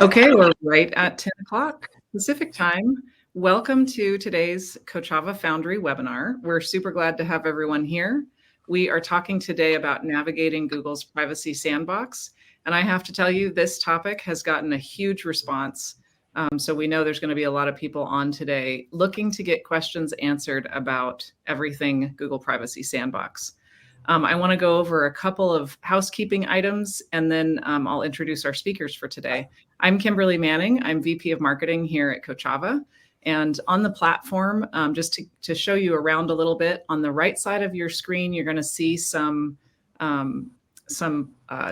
Okay, we're right at 10 o'clock Pacific time. Welcome to today's Kochava Foundry webinar. We're super glad to have everyone here. We are talking today about navigating Google's privacy sandbox. And I have to tell you, this topic has gotten a huge response. So we know there's going to be a lot of people on today looking to get questions answered about everything Google Privacy Sandbox. I want to go over a couple of housekeeping items, and then I'll introduce our speakers for today. I'm Kimberly Manning. I'm VP of Marketing here at Kochava. And on the platform, just to show you around a little bit, on the right side of your screen, you're going to see some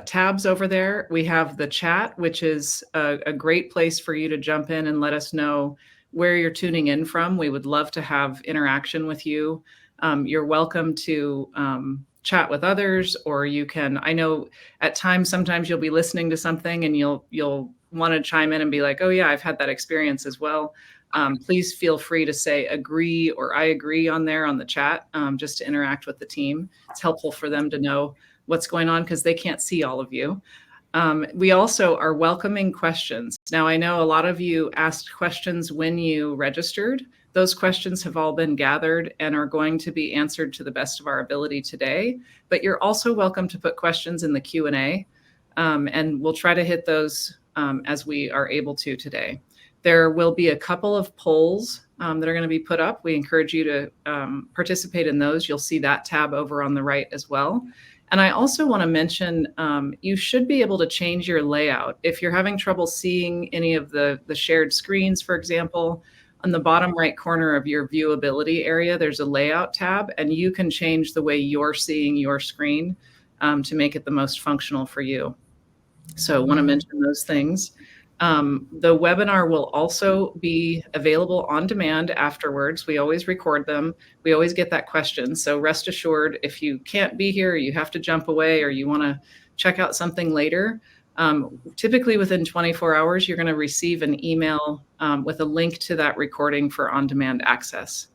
tabs over there. We have the chat, which is a great place for you to jump in and let us know where you're tuning in from. We would love to have interaction with you. You're welcome to chat with others, or you can, I know at times, sometimes you'll be listening to something and you'll want to chime in and be like, oh yeah, I've had that experience as well. Please feel free to say agree or I agree on there on the chat, just to interact with the team. It's helpful for them to know what's going on because they can't see all of you. We also are welcoming questions. Now, I know a lot of you asked questions when you registered. Those questions have all been gathered and are going to be answered to the best of our ability today. But you're also welcome to put questions in the Q&A, and we'll try to hit those as we are able to today. There will be a couple of polls that are going to be put up. We encourage you to participate in those. You'll see that tab over on the right as well. And I also want to mention, you should be able to change your layout. If you're having trouble seeing any of the shared screens, for example, on the bottom right corner of your viewability area, there's a layout tab, and you can change the way you're seeing your screen to make it the most functional for you. So I want to mention those things. The webinar will also be available on demand afterwards. We always record them. We always get that question. So rest assured, if you can't be here, or you have to jump away, or you want to check out something later, typically within 24 hours, you're going to receive an email with a link to that recording for on-demand access.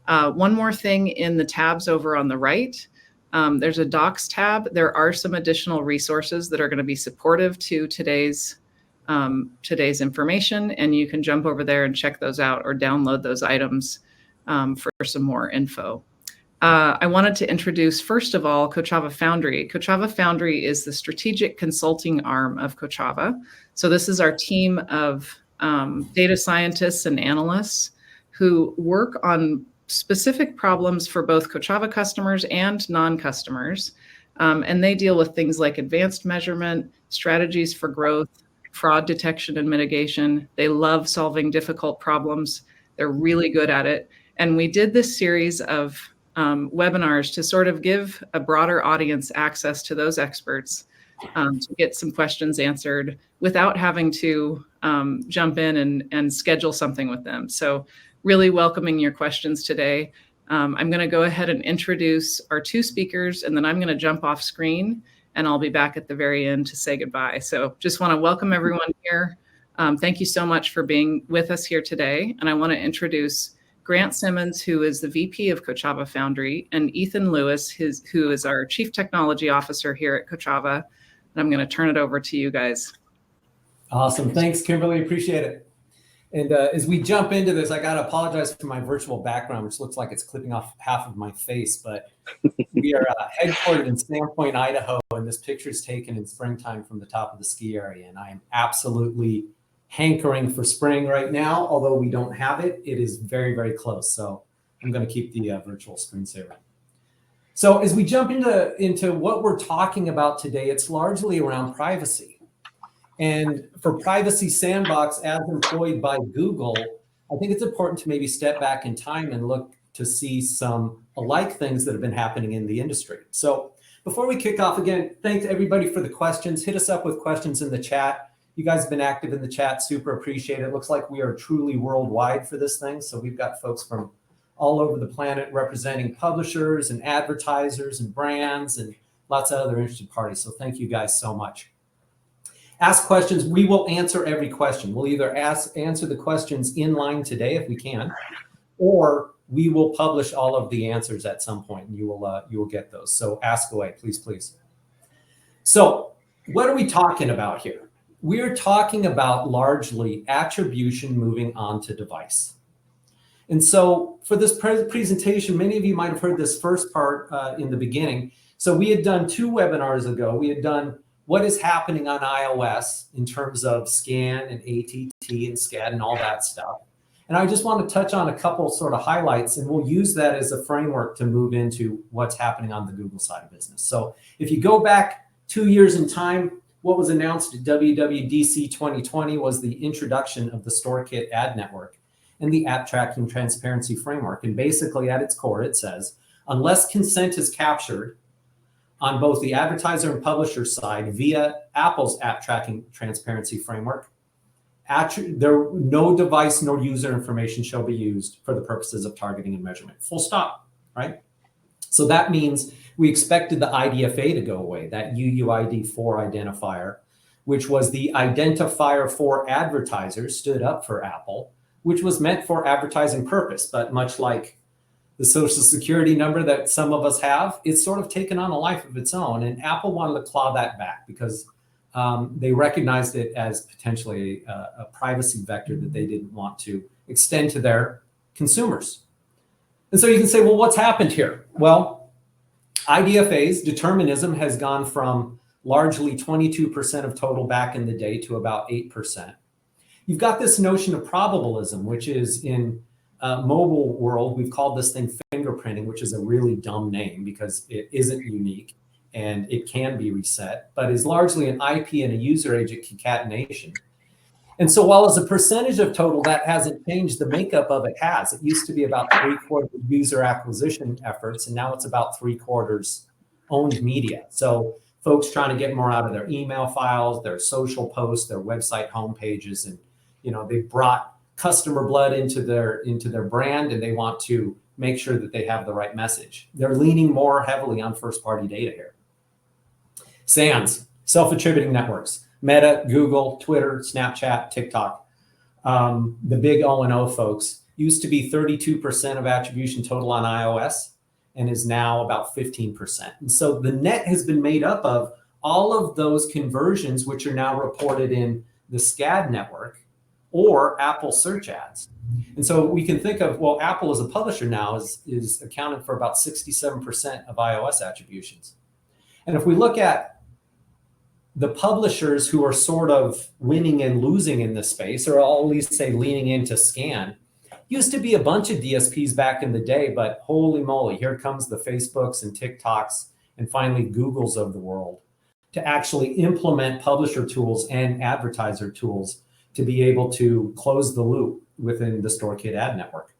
One more thing in the tabs over on the right, there's a docs tab. There are some additional resources that are going to be supportive to today's information, and you can jump over there and check those out or download those items for some more info. I wanted to introduce, first of all, Kochava Foundry. Kochava Foundry is the strategic consulting arm of Kochava. So this is our team of data scientists and analysts who work on specific problems for both Kochava customers and non-customers. And they deal with things like advanced measurement, strategies for growth, fraud detection and mitigation. They love solving difficult problems. They're really good at it. And we did this series of webinars to sort of give a broader audience access to those experts to get some questions answered without having to jump in and schedule something with them. So really welcoming your questions today. I'm going to go ahead and introduce our two speakers, and then I'm going to jump off screen, and I'll be back at the very end to say goodbye. So just want to welcome everyone here. Thank you so much for being with us here today. And I want to introduce Grant Simmons, who is the VP of Kochava Foundry, and Ethan Lewis, who is our Chief Technology Officer here at Kochava. And I'm going to turn it over to you guys. Awesome. Thanks, Kimberly. Appreciate it. And as we jump into this, I got to apologize for my virtual background, which looks like it's clipping off half of my face. But we are headquartered in Sandpoint, Idaho, and this picture is taken in springtime from the top of the ski area. And I am absolutely hankering for spring right now, although we don't have it. It is very, very close. So I'm going to keep the virtual screensaver. So as we jump into what we're talking about today, it's largely around privacy. And for Privacy Sandbox, as employed by Google, I think it's important to maybe step back in time and look to see some alike things that have been happening in the industry. So before we kick off, again, thanks everybody for the questions. Hit us up with questions in the chat. You guys have been active in the chat, super appreciate it. It looks like we are truly worldwide for this thing. So we've got folks from all over the planet representing publishers and advertisers and brands and lots of other interested parties. So thank you guys so much. Ask questions. We will answer every question. We'll either answer the questions in line today if we can, or we will publish all of the answers at some point, and you will get those. So ask away, please, please. So what are we talking about here? we're talking about largely attribution moving onto device. And so for this presentation, many of you might have heard this first part in the beginning. So we had done 2 webinars ago. We had done what is happening on iOS in terms of scan and ATT and SCAD and all that stuff. And I just want to touch on a couple sort of highlights, and we'll use that as a framework to move into what's happening on the Google side of business. So if you go back 2 years in time, what was announced at WWDC 2020 was the introduction of the StoreKit ad network and the app tracking transparency framework. And basically at its core, it says, unless consent is captured on both the advertiser and publisher side via Apple's app tracking transparency framework, no device nor user information shall be used for the purposes of targeting and measurement. Full stop, right? So that means we expected the IDFA to go away, that UUID4 identifier, which was the identifier for advertisers, stood up for Apple, which was meant for advertising purpose, but much like the social security number that some of us have, it's sort of taken on a life of its own. And Apple wanted to claw that back because they recognized it as potentially a privacy vector that they didn't want to extend to their consumers. And so you can say, well, what's happened here? Well, IDFA's determinism has gone from largely 22% of total back in the day to about 8%. You've got this notion of probabilism, which is in mobile world, we've called this thing fingerprinting, which is a really dumb name because it isn't unique and it can be reset, but is largely an IP and a user agent concatenation. And so while as a percentage of total, that hasn't changed, the makeup of it has. It used to be about 3/4 user acquisition efforts, and now it's about 3/4 owned media. So folks trying to get more out of their email files, their social posts, their website homepages, and they brought customer blood into their brand, and they want to make sure that they have the right message. They're leaning more heavily on first-party data here. SANs, self-attributing networks. Meta, Google, Twitter, Snapchat, TikTok, the big O&O folks, used to be 32% of attribution total on iOS and is now about 15%. And so the net has been made up of all of those conversions, which are now reported in the SCAD network or Apple search ads. And so we can think of, well, Apple as a publisher now is accounted for about 67% of iOS attributions. And if we look at the publishers who are sort of winning and losing in this space, or I'll at least say leaning into scan, used to be a bunch of DSPs back in the day, but holy moly, here comes the Facebooks and TikToks and finally Googles of the world to actually implement publisher tools and advertiser tools to be able to close the loop within the StoreKit ad network.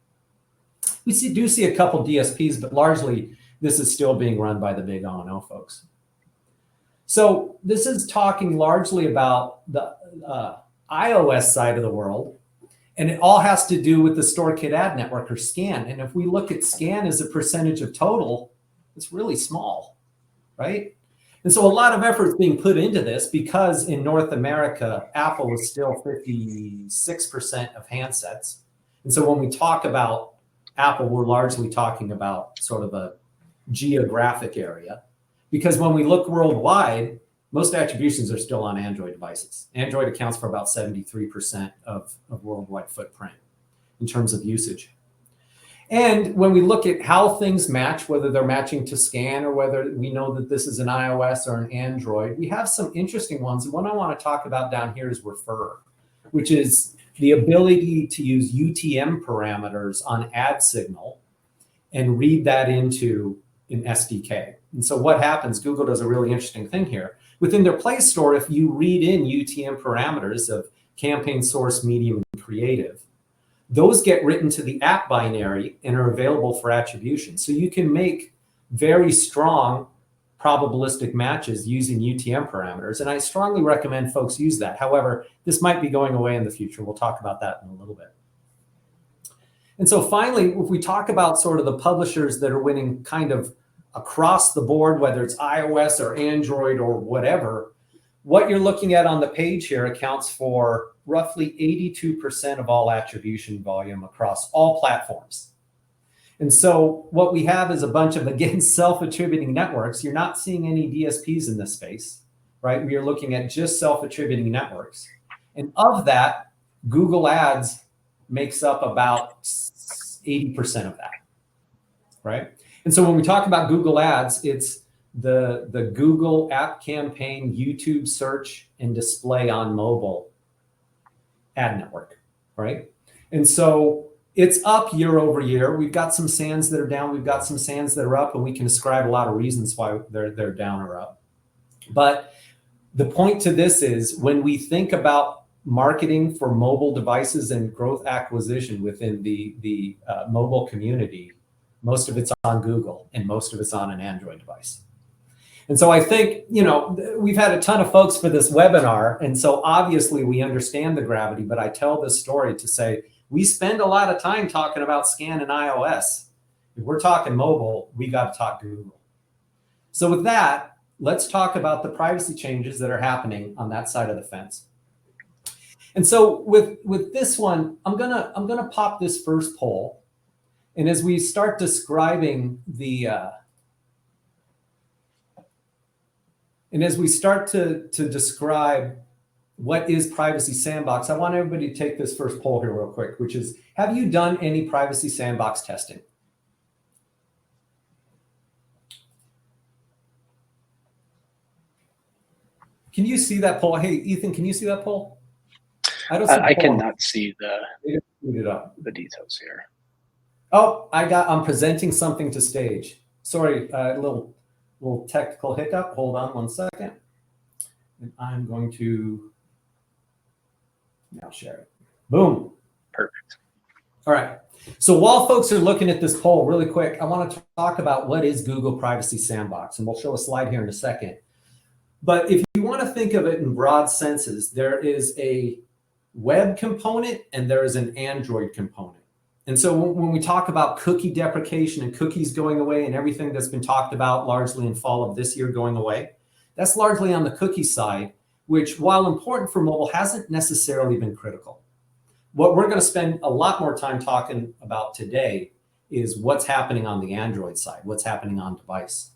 We do see a couple DSPs, but largely this is still being run by the big O&O folks. So this is talking largely about the iOS side of the world, and it all has to do with the StoreKit ad network or SCAN. And if we look at SCAN as a percentage of total, it's really small, right? And so a lot of effort is being put into this because in North America, Apple is still 56% of handsets. And so when we talk about Apple, we're largely talking about sort of a geographic area. Because when we look worldwide, most attributions are still on Android devices. Android accounts for about 73% of worldwide footprint in terms of usage. And when we look at how things match, whether they're matching to SCAN or whether we know that this is an iOS or an Android, we have some interesting ones. And one I want to talk about down here is refer, which is the ability to use UTM parameters on ad signal and read that into an SDK. And so what happens, Google does a really interesting thing here. Within their Play Store, if you read in UTM parameters of campaign, source, medium, and creative, those get written to the app binary and are available for attribution. So you can make very strong probabilistic matches using UTM parameters. And I strongly recommend folks use that. However, this might be going away in the future. We'll talk about that in a little bit. And so finally, if we talk about sort of the publishers that are winning kind of across the board, whether it's iOS or Android or whatever, what you're looking at on the page here accounts for roughly 82% of all attribution volume across all platforms. And so what we have is a bunch of, again, self-attributing networks. You're not seeing any DSPs in this space. right? We are looking at just self-attributing networks. And of that, Google Ads makes up about 80% of that, right? And so when we talk about Google Ads, it's the Google App Campaign, YouTube search, and display on mobile ad network, right? And so it's up year over year. We've got some sands that are down. We've got some sands that are up, and we can ascribe a lot of reasons why they're down or up. But the point to this is when we think about marketing for mobile devices and growth acquisition within the mobile community, most of it's on Google and most of it's on an Android device. And so I think, we've had a ton of folks for this webinar. And so obviously we understand the gravity, but I tell this story to say, we spend a lot of time talking about scan and iOS. If we're talking mobile, we got to talk Google. So with that, let's talk about the privacy changes that are happening on that side of the fence. And so with this one, I'm gonna pop this first poll. And as we start describing and as we start to describe what is Privacy Sandbox, I want everybody to take this first poll here real quick, which is, have you done any Privacy Sandbox testing? Can you see that poll? Hey, Ethan, can you see that poll? I cannot see the details here. Oh, I'm presenting something to stage. Sorry, a little technical hiccup. Hold on one second. And I'm going to now share it. Boom. Perfect. All right. So while folks are looking at this poll really quick, I want to talk about what is Google Privacy Sandbox, and we'll show a slide here in a second. But if you want to think of it in broad senses, there is a web component and there is an Android component. And so when we talk about cookie deprecation and cookies going away and everything that's been talked about largely in fall of this year going away, that's largely on the cookie side, which while important for mobile hasn't necessarily been critical. What we're going to spend a lot more time talking about today is what's happening on the Android side, what's happening on device.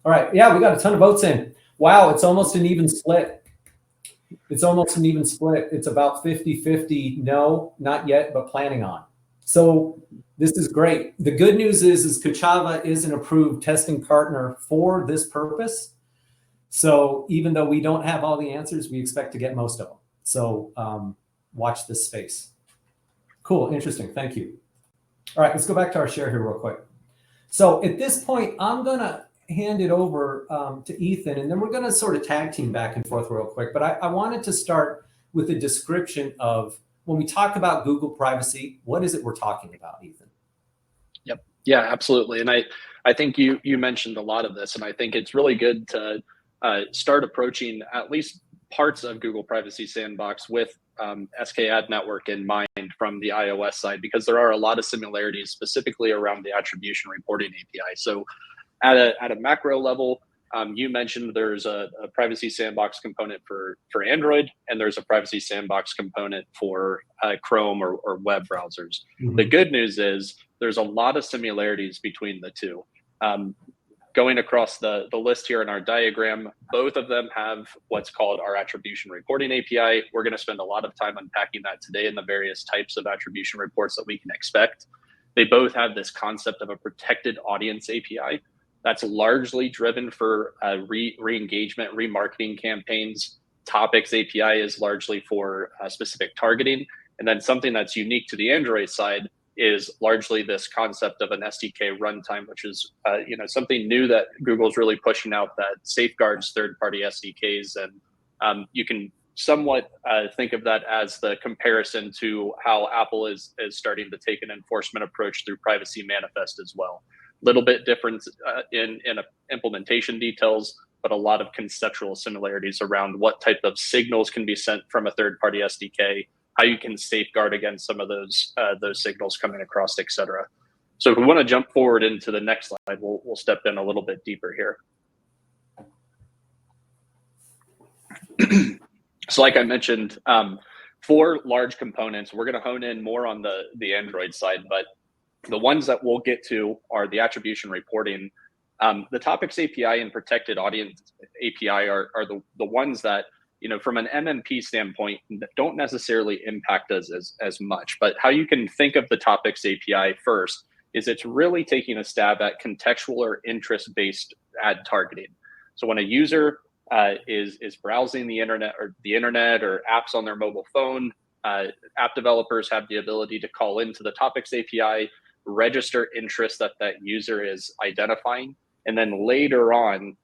All right. Yeah, we got a ton of votes in. Wow, it's almost an even split. It's almost an even split. It's about 50-50. No, not yet, but planning on. So this is great. The good news is Kochava is an approved testing partner for this purpose. So even though we don't have all the answers, we expect to get most of them. So watch this space. Cool, interesting, thank you. All right, let's go back to our share here real quick. So at this point, I'm gonna hand it over to Ethan, and then we're gonna sort of tag team back and forth real quick. But I wanted to start with a description of when we talk about Google privacy, what is it we're talking about, Ethan? Yep, yeah, absolutely. And I think you mentioned a lot of this, and I think it's really good to start approaching at least parts of Google Privacy Sandbox with SK Ad Network in mind from the iOS side, because there are a lot of similarities specifically around the attribution reporting API. So at a macro level, you mentioned there's a Privacy Sandbox component for Android, and there's a Privacy Sandbox component for Chrome or web browsers. Mm-hmm. The good news is there's a lot of similarities between the two. Going across the list here in our diagram, both of them have what's called our attribution reporting API. We're going to spend a lot of time unpacking that today and the various types of attribution reports that we can expect. They both have this concept of a protected audience API that's largely driven for re-engagement, remarketing campaigns. Topics API is largely for specific targeting. And then something that's unique to the Android side is largely this concept of an SDK runtime, which is something new that Google's really pushing out that safeguards third-party SDKs. And you can somewhat think of that as the comparison to how Apple is starting to take an enforcement approach through Privacy Manifest as well. Little bit different in implementation details, but a lot of conceptual similarities around what type of signals can be sent from a third-party SDK, how you can safeguard against some of those signals coming across, et cetera. So if we want to jump forward into the next slide, we'll step in a little bit deeper here. So like I mentioned, for large components, we're going to hone in more on the Android side, but the ones that we'll get to are the attribution reporting The topics API and protected audience API are the ones that, from an MMP standpoint, don't necessarily impact us as much. But how you can think of the topics API first is it's really taking a stab at contextual or interest-based ad targeting. So when a user is browsing the internet or apps on their mobile phone, app developers have the ability to call into the topics API, register interest that user is identifying, and then later on,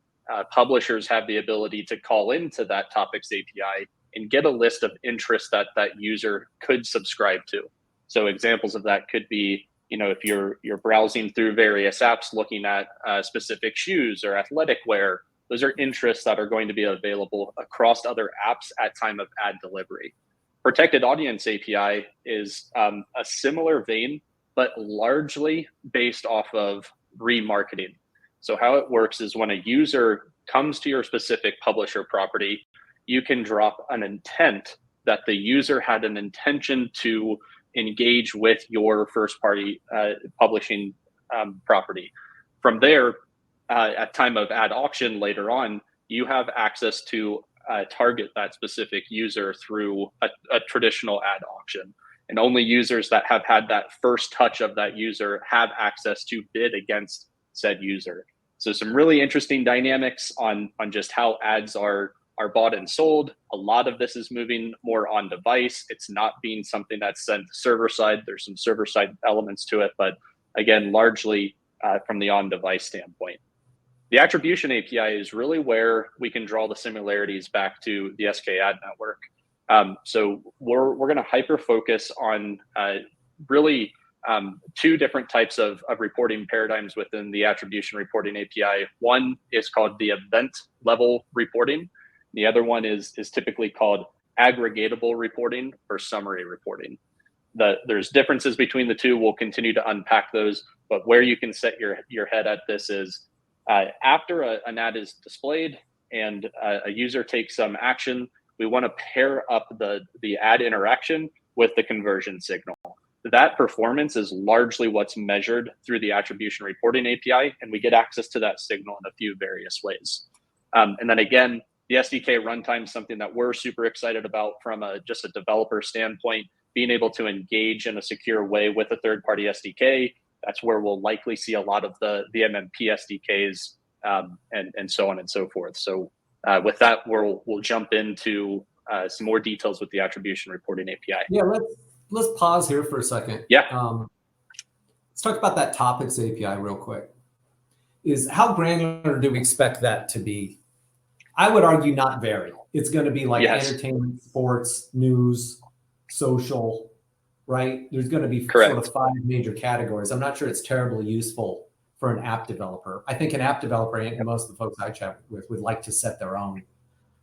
publishers have the ability to call into that topics API and get a list of interests that user could subscribe to. So examples of that could be, if you're browsing through various apps looking at specific shoes or athletic wear, those are interests that are going to be available across other apps at time of ad delivery. Protected audience API is a similar vein, but largely based off of remarketing. So how it works is when a user comes to your specific publisher property, you can drop an intent that the user had an intention to engage with your first party publishing property. From there, at time of ad auction later on, you have access to target that specific user through a traditional ad auction. And only users that have had that first touch of that user have access to bid against said user. So some really interesting dynamics on just how ads are bought and sold. A lot of this is moving more on device. It's not being something that's sent server side. There's some server side elements to it, but again, largely from the on device standpoint. The attribution API is really where we can draw the similarities back to the SK ad network. So we're going to hyper focus on really two different types of reporting paradigms within the attribution reporting API. One is called the event level reporting. The other one is typically called aggregatable reporting or summary reporting. There's differences between the two. We'll continue to unpack those, but where you can set your head at this is after an ad is displayed and a user takes some action, we want to pair up the ad interaction with the conversion signal. That performance is largely what's measured through the attribution reporting API, and we get access to that signal in a few various ways. And then again, the SDK runtime is something that we're super excited about from just a developer standpoint, being able to engage in a secure way with a third-party SDK. That's where we'll likely see a lot of the MMP SDKs and so on and so forth. So with that, we'll jump into some more details with the attribution reporting API. Yeah, let's pause here for a second. Yeah. Let's talk about that topics API real quick. Is how granular do we expect that to be? I would argue not very. It's going to be like entertainment, sports, news, social, right? There's going to be sort of 5 major categories. I'm not sure it's terribly useful for an app developer. I think an app developer and most of the folks I chat with would like to set their own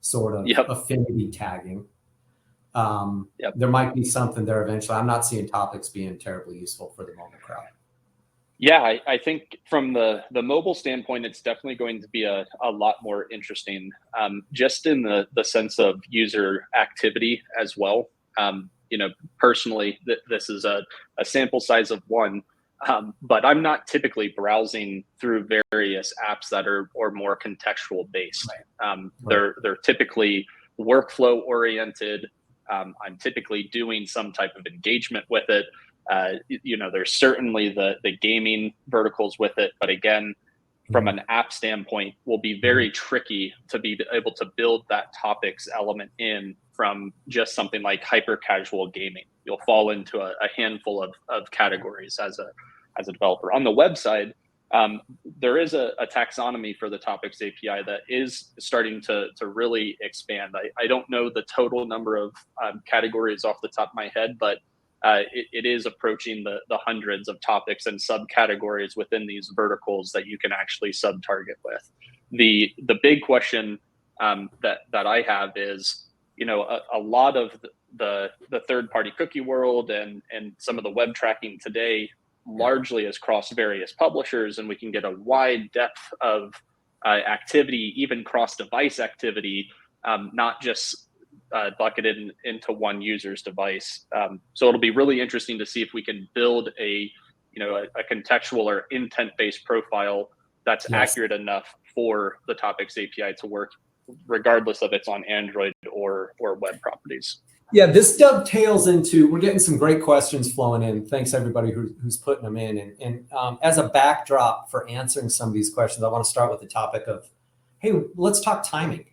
sort of affinity tagging. There might be something there eventually. I'm not seeing topics being terribly useful for the mobile crowd. Yeah, I think from the mobile standpoint, it's definitely going to be a lot more interesting, just in the sense of user activity as well. Personally, this is a sample size of 1, but I'm not typically browsing through various apps that are more contextual based. They're typically workflow oriented. I'm typically doing some type of engagement with it. There's certainly the gaming verticals with it, but again, from an app standpoint, will be very tricky to be able to build that topics element in from just something like hyper casual gaming. You'll fall into a handful of categories as a developer. On the website, there is a taxonomy for the topics API that is starting to really expand. I don't know the total number of categories off the top of my head, but it is approaching the hundreds of topics and subcategories within these verticals that you can actually sub-target with. The big question that I have is, a lot of the third-party cookie world and some of the web tracking today largely is cross various publishers, and we can get a wide depth of activity, even cross-device activity, not just bucketed into one user's device. So it'll be really interesting to see if we can build a contextual or intent-based profile that's accurate enough for the topics API to work, regardless of it's on Android or web properties. Yeah, this dovetails into, we're getting some great questions flowing in. Thanks everybody who's putting them in. And as a backdrop for answering some of these questions, I want to start with the topic of, hey, let's talk timing.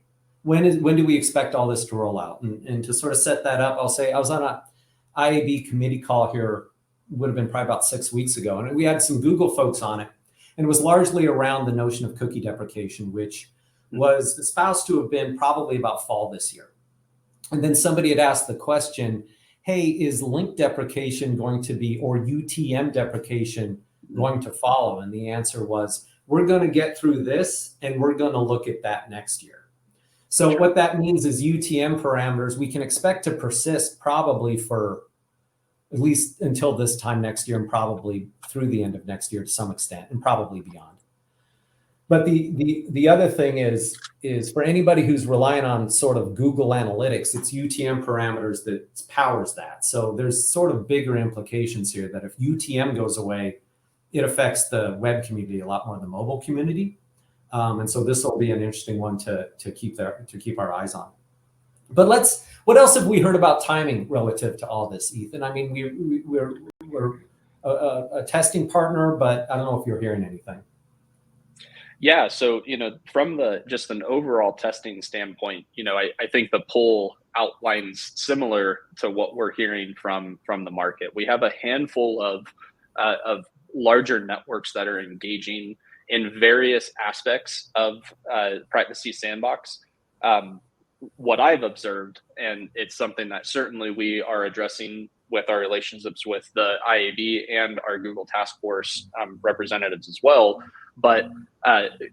When do we expect all this to roll out? And to sort of set that up, I'll say I was on a IAB committee call here, would have been probably about 6 weeks ago. And we had some Google folks on it. And it was largely around the notion of cookie deprecation, which was espoused to have been probably about fall this year. And then somebody had asked the question, hey, is link deprecation going to be, or UTM deprecation going to follow? And the answer was, we're going to get through this and we're going to look at that next year. So what that means is UTM parameters, we can expect to persist probably for at least until this time next year and probably through the end of next year to some extent and probably beyond. But the other thing is for anybody who's relying on sort of Google Analytics, it's UTM parameters that powers that. So there's sort of bigger implications here that if UTM goes away, it affects the web community a lot more than the mobile community. And so this will be an interesting one to keep our eyes on. But what else have we heard about timing relative to all this, Ethan? I mean, we're a testing partner, but I don't know if you're hearing anything. Yeah, so from just an overall testing standpoint, I think the poll outlines similar to what we're hearing from the market. We have a handful of larger networks that are engaging in various aspects of Privacy Sandbox. What I've observed, and it's something that certainly we are addressing with our relationships with the IAB and our Google Task Force representatives as well, but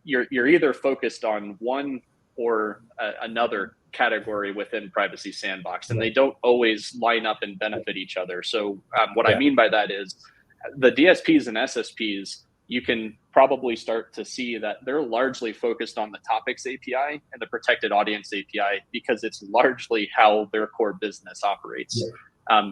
you're either focused on one or another category within Privacy Sandbox, and they don't always line up and benefit each other. So what I mean by that is the DSPs and SSPs, you can probably start to see that they're largely focused on the topics API and the protected audience API because it's largely how their core business operates. Yeah.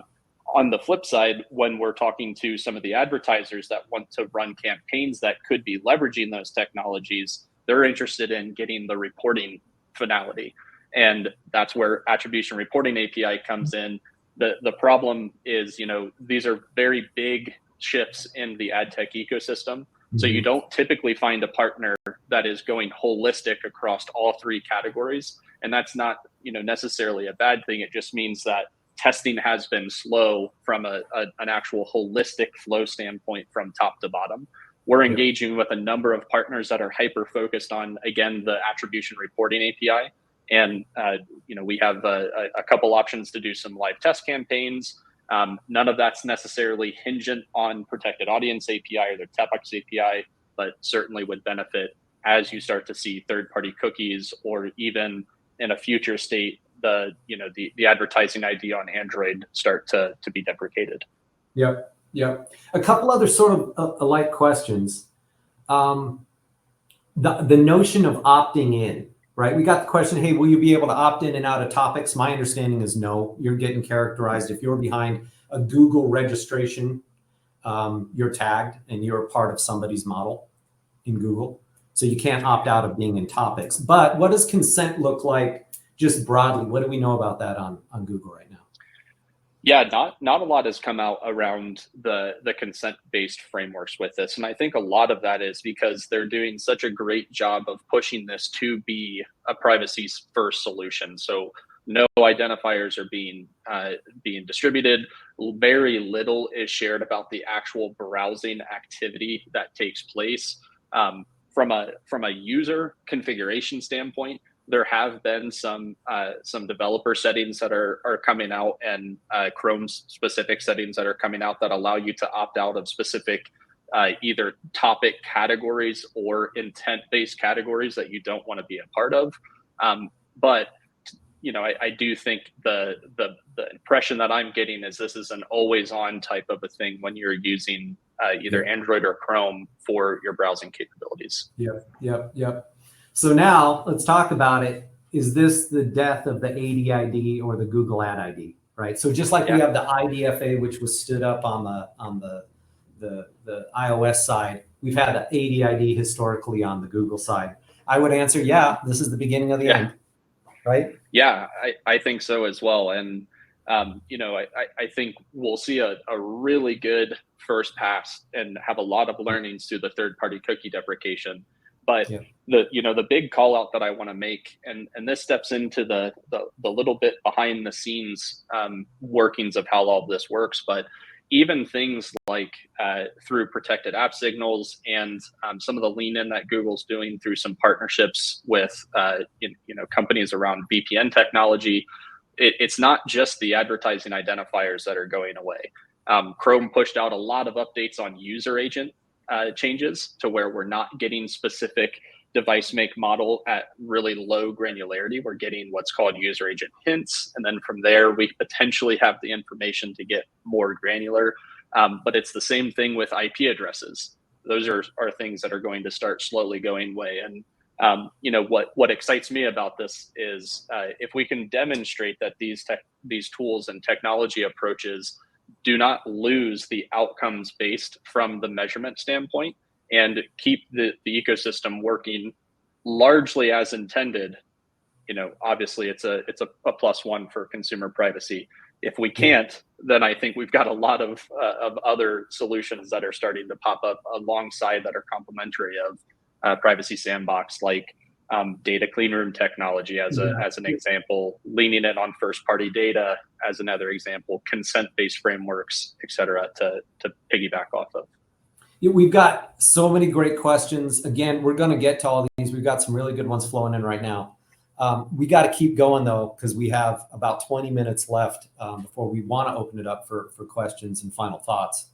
On the flip side, when we're talking to some of the advertisers that want to run campaigns that could be leveraging those technologies, they're interested in getting the reporting finality. And that's where attribution reporting API comes in. The problem is, these are very big shifts in the ad tech ecosystem. So you don't typically find a partner that is going holistic across all three categories. And that's not, necessarily a bad thing. It just means that testing has been slow from an actual holistic flow standpoint from top to bottom. We're engaging with a number of partners that are hyper-focused on, again, the attribution reporting API. And, we have a couple options to do some live test campaigns. None of that's necessarily hingent on protected audience API or the topics API, but certainly would benefit as you start to see third-party cookies, or even in a future state, the advertising ID on Android start to be deprecated. Yep. A couple other sort of alike questions. The notion of opting in, right? We got the question, hey, will you be able to opt in and out of topics? My understanding is no. You're getting characterized. If you're behind a Google registration, you're tagged and you're a part of somebody's model in Google. So you can't opt out of being in topics. But what does consent look like just broadly? What do we know about that on Google right now? Yeah, not a lot has come out around the consent-based frameworks with this. And I think a lot of that is because they're doing such a great job of pushing this to be a privacy-first solution. So no identifiers are being distributed. Very little is shared about the actual browsing activity that takes place. From a user configuration standpoint, there have been some developer settings that are coming out, and Chrome specific settings that are coming out that allow you to opt out of specific either topic categories or intent-based categories that you don't want to be a part of. But I do think the impression that I'm getting is this is an always-on type of a thing when you're using either Android or Chrome for your browsing capabilities. Yep. So now let's talk about it. Is this the death of the AD ID or the Google Ad ID, right? So just like we have the IDFA, which was stood up on the iOS side, we've had ADID historically on the Google side? I would answer, yeah, this is the beginning of the end, right? Yeah, I think so as well. And, I think we'll see a really good first pass and have a lot of learnings through the third-party cookie deprecation. But the big call out that I want to make, and this steps into the little bit behind the scenes workings of how all this works, but even things like through protected app signals and some of the lean in that Google's doing through some partnerships with companies around VPN technology. It's not just the advertising identifiers that are going away. Chrome pushed out a lot of updates on user agent changes to where we're not getting specific device make model at really low granularity. We're getting what's called user agent hints. And then from there, we potentially have the information to get more granular. But it's the same thing with IP addresses. Those are things that are going to start slowly going away. And what excites me about this is if we can demonstrate that these tools and technology approaches do not lose the outcomes based from the measurement standpoint and keep the ecosystem working largely as intended, obviously it's a +1 for consumer privacy. If we can't, then I think we've got a lot of other solutions that are starting to pop up alongside that are complementary of Privacy Sandbox, like data clean room technology as an example, leaning in on first party data as another example, consent-based frameworks, et cetera, to piggyback off of. We've got so many great questions. Again, we're going to get to all these. We've got some really good ones flowing in right now. We got to keep going though, because we have about 20 minutes left before we want to open it up for questions and final thoughts.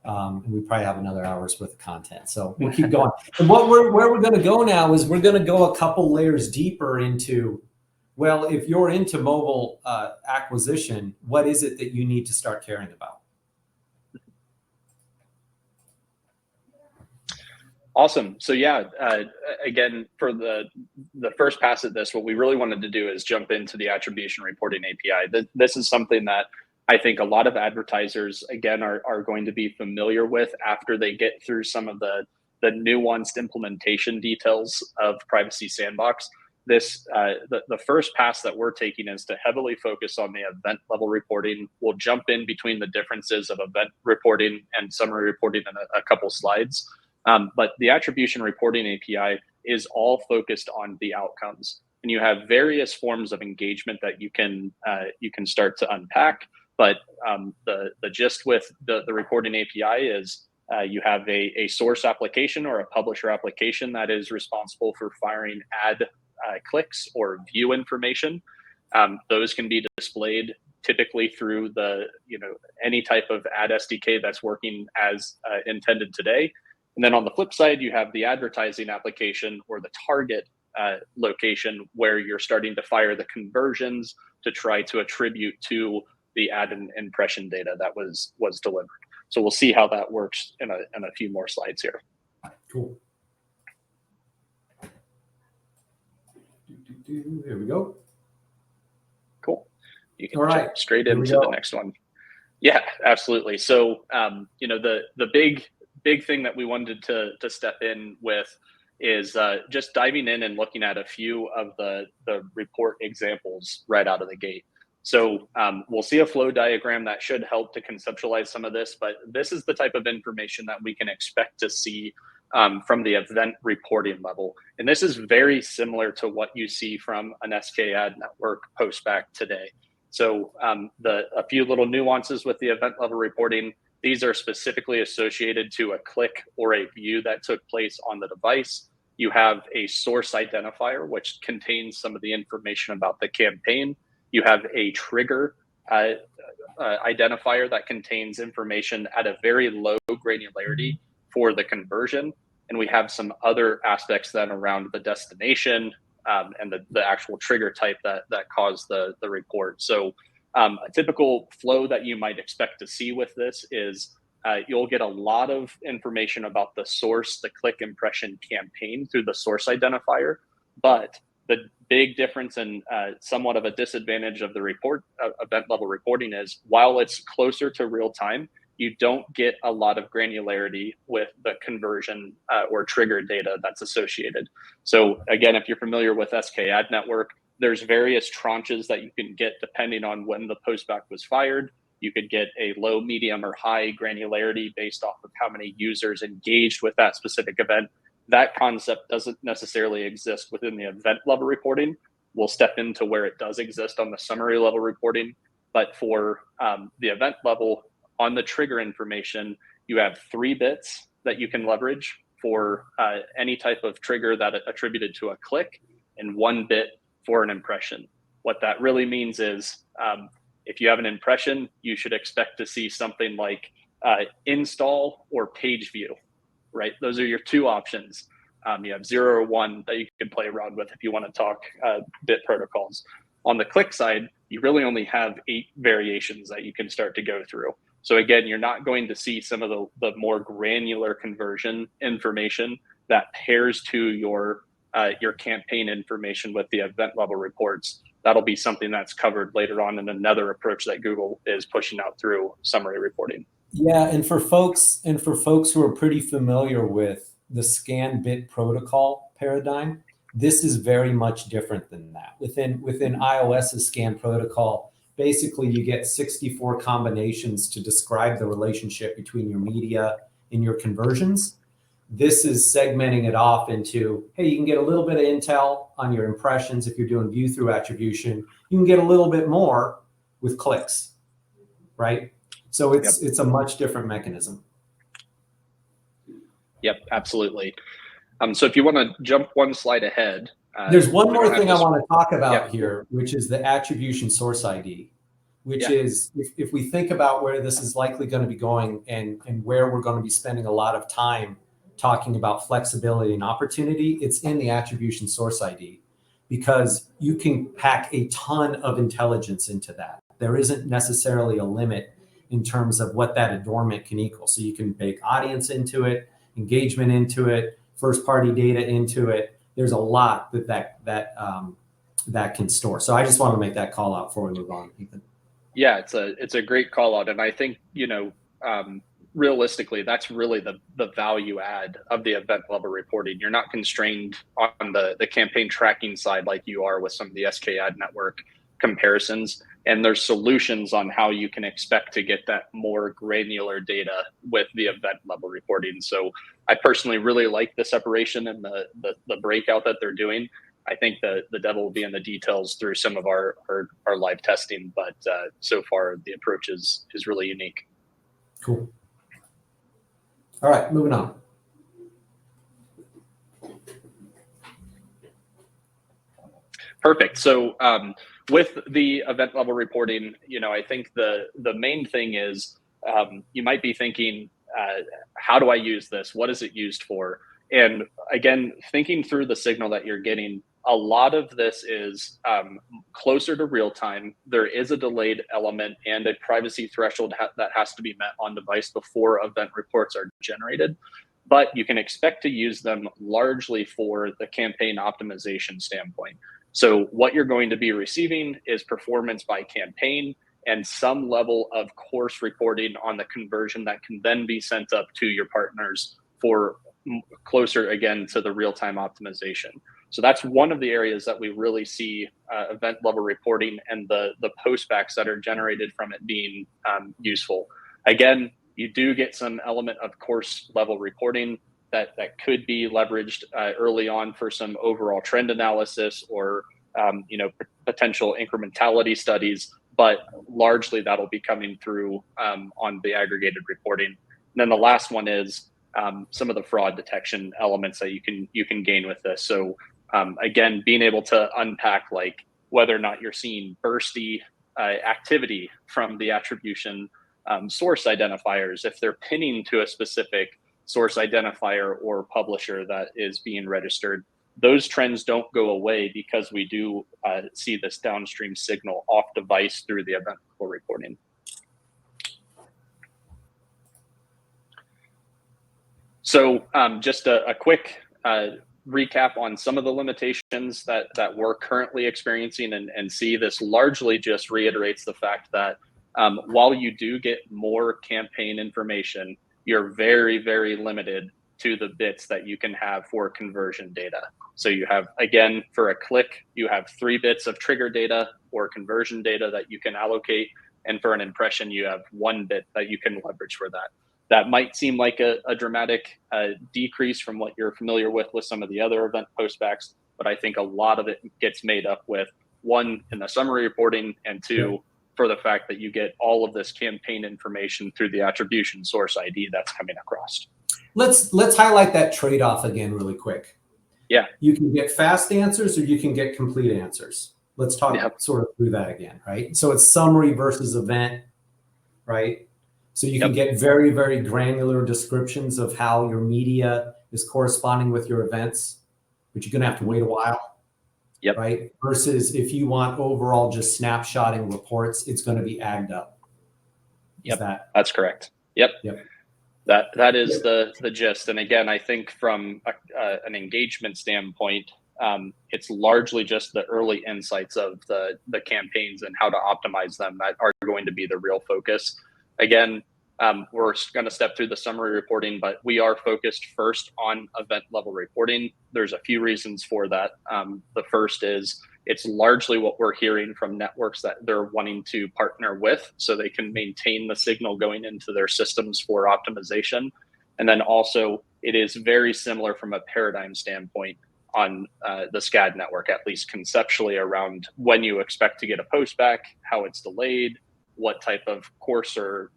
And we probably have another hour's worth of content. So we'll keep going. And where we're going to go now is we're going to go a couple layers deeper into, well, if you're into mobile acquisition, what is it that you need to start caring about? Awesome. So again, for the first pass at this, what we really wanted to do is jump into the attribution reporting API. This is something that I think a lot of advertisers, again, are going to be familiar with after they get through some of the nuanced implementation details of Privacy Sandbox. The first pass that we're taking is to heavily focus on the event level reporting. We'll jump in between the differences of event reporting and summary reporting in a couple slides. But the attribution reporting API is all focused on the outcomes, and you have various forms of engagement that you can start to unpack. But the gist with the reporting API is you have a source application or a publisher application that is responsible for firing ad clicks or view information. Those can be displayed typically through any type of ad SDK that's working as intended today. And then on the flip side, you have the advertising application or the target location where you're starting to fire the conversions to try to attribute to the ad and impression data that was delivered. So we'll see how that works in a few more slides here. Cool. Here we go. Cool. You can jump straight into the next one. Yeah, absolutely. So the big thing that we wanted to step in with is just diving in and looking at a few of the report examples right out of the gate. So we'll see a flow diagram that should help to conceptualize some of this, but this is the type of information that we can expect to see from the event reporting level. And this is very similar to what you see from an SK ad network post back today. So a few little nuances with the event level reporting. These are specifically associated to a click or a view that took place on the device. You have a source identifier, which contains some of the information about the campaign. You have a trigger identifier that contains information at a very low granularity for the conversion. And we have some other aspects then around the destination and the actual trigger type that caused the report. So a typical flow that you might expect to see with this is you'll get a lot of information about the source, the click impression campaign through the source identifier. But the big difference and somewhat of a disadvantage of the event level reporting is while it's closer to real time, you don't get a lot of granularity with the conversion or trigger data that's associated. So again, if you're familiar with SK Ad Network, there's various tranches that you can get depending on when the postback was fired. You could get a low, medium, or high granularity based off of how many users engaged with that specific event. That concept doesn't necessarily exist within the event level reporting. We'll step into where it does exist on the summary level reporting. But for the event level, on the trigger information, you have 3 bits that you can leverage for any type of trigger that attributed to a click, and 1 bit for an impression. What that really means is if you have an impression, you should expect to see something like install or page view, right? Those are your 2 options. You have 0 or 1 that you can play around with if you want to talk bit protocols. On the click side, you really only have 8 variations that you can start to go through. So again, you're not going to see some of the more granular conversion information that pairs to your campaign information with the event level reports. That'll be something that's covered later on in another approach that Google is pushing out through summary reporting. Yeah, and for folks who are pretty familiar with the scan bit protocol paradigm, this is very much different than that. Within iOS's scan protocol, basically you get 64 combinations to describe the relationship between your media and your conversions. This is segmenting it off into, hey, you can get a little bit of intel on your impressions if you're doing view through attribution. You can get a little bit more with clicks, right? So it's a much different mechanism. Yep, absolutely. So if you want to jump one slide ahead. There's one more thing I want to talk about here, which is the attribution source ID, which is if we think about where this is likely going to be going and where we're going to be spending a lot of time talking about flexibility and opportunity, it's in the attribution source ID, because you can pack a ton of intelligence into that. There isn't necessarily a limit in terms of what that adornment can equal. So you can bake audience into it, engagement into it, first party data into it. There's a lot that can store. So I just want to make that call out before we move on, Ethan. Yeah, it's a great call out. And I think, realistically, that's really the value add of the event level reporting. You're not constrained on the campaign tracking side like you are with some of the SK Ad Network comparisons. And there's solutions on how you can expect to get that more granular data with the event level reporting. So I personally really like the separation and the breakout that they're doing. I think the devil will be in the details through some of our live testing, but so far the approach is really unique. Cool. All right, moving on. Perfect. So with the event level reporting, I think the main thing is you might be thinking, how do I use this? What is it used for? And again, thinking through the signal that you're getting, a lot of this is closer to real time. There is a delayed element and a privacy threshold that has to be met on device before event reports are generated. But you can expect to use them largely for the campaign optimization standpoint. So what you're going to be receiving is performance by campaign and some level of course reporting on the conversion that can then be sent up to your partners for closer, again, to the real-time optimization. So that's one of the areas that we really see event level reporting and the postbacks that are generated from it being useful. Again, you do get some element of course level reporting that could be leveraged early on for some overall trend analysis or potential incrementality studies, but largely that'll be coming through on the aggregated reporting. And then the last one is some of the fraud detection elements that you can gain with this. So again, being able to unpack like whether or not you're seeing bursty activity from the attribution source identifiers, if they're pinning to a specific source identifier or publisher that is being registered. Those trends don't go away because we do see this downstream signal off device through the event level reporting. So just a quick recap on some of the limitations that we're currently experiencing and see. This largely just reiterates the fact that while you do get more campaign information, you're very, very limited to the bits that you can have for conversion data. So you have, again, for a click, you have 3 bits of trigger data or conversion data that you can allocate. And for an impression, you have 1 bit that you can leverage for that. That might seem like a dramatic decrease from what you're familiar with some of the other event postbacks, but I think a lot of it gets made up with, 1, in the summary reporting, and 2, for the fact that you get all of this campaign information through the attribution source ID that's coming across. Let's highlight that trade-off again really quick. Yeah. You can get fast answers or you can get complete answers. Let's talk sort of through that again, right? So it's summary versus event, right? So you can get very, very granular descriptions of how your media is corresponding with your events, but you're going to have to wait a while, right? Versus if you want overall just snapshotting reports, it's going to be agged up. That's correct. Yep. That is the gist. And again, I think from an engagement standpoint, it's largely just the early insights of the campaigns and how to optimize them that are going to be the real focus. Again, we're going to step through the summary reporting, but we are focused first on event level reporting. There's a few reasons for that. The first is it's largely what we're hearing from networks that they're wanting to partner with so they can maintain the signal going into their systems for optimization. And then also it is very similar from a paradigm standpoint on the SCAD network, at least conceptually, around when you expect to get a post back, how it's delayed, what type of course or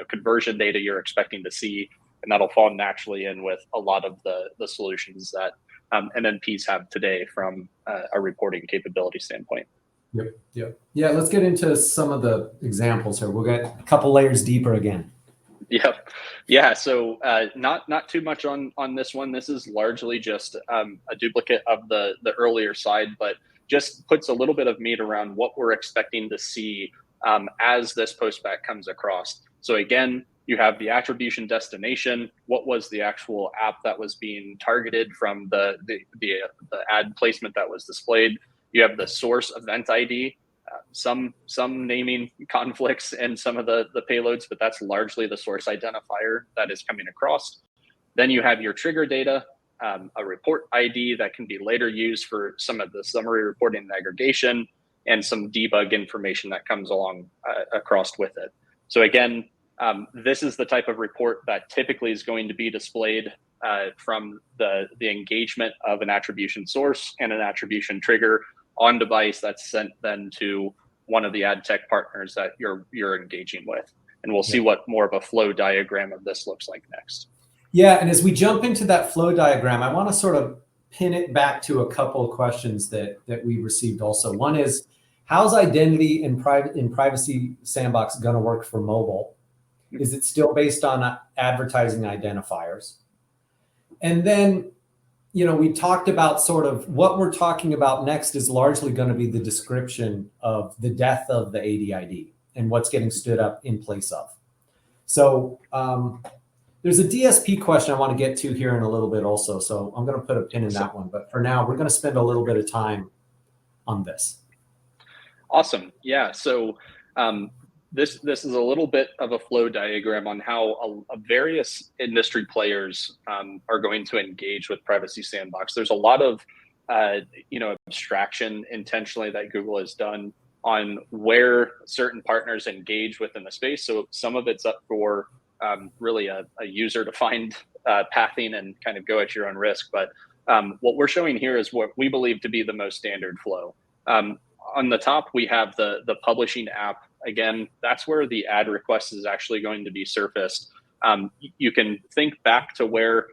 conversion data you're expecting to see. And that'll fall naturally in with a lot of the solutions that MNPs have today from a reporting capability standpoint. Yeah, let's get into some of the examples here. We'll get a couple layers deeper again. Yeah. So not too much on this one. This is largely just a duplicate of the earlier side, but just puts a little bit of meat around what we're expecting to see as this postback comes across. So again, you have the attribution destination. What was the actual app that was being targeted from the ad placement that was displayed? You have the source event ID. Some naming conflicts in some of the payloads, but that's largely the source identifier that is coming across. Then you have your trigger data, a report ID that can be later used for some of the summary reporting and aggregation, and some debug information that comes along across with it. So again, this is the type of report that typically is going to be displayed from the engagement of an attribution source and an attribution trigger on device that's sent then to one of the ad tech partners that you're engaging with. And we'll see what more of a flow diagram of this looks like next. Yeah, and as we jump into that flow diagram, I want to sort of pin it back to a couple of questions that we received also. One is, how's identity in Privacy Sandbox going to work for mobile? Is it still based on advertising identifiers? And then, we talked about sort of what we're talking about next is largely going to be the description of the death of the ADID and what's getting stood up in place of. So there's a DSP question I want to get to here in a little bit also. So I'm going to put a pin in that one. But for now, we're going to spend a little bit of time on this. Awesome. Yeah. So this is a little bit of a flow diagram on how various industry players are going to engage with Privacy Sandbox. There's a lot of abstraction intentionally that Google has done on where certain partners engage within the space. So some of it's up for really a user-defined pathing and kind of go at your own risk. But what we're showing here is what we believe to be the most standard flow. On the top, we have the publishing app. Again, that's where the ad request is actually going to be surfaced. You can think back to where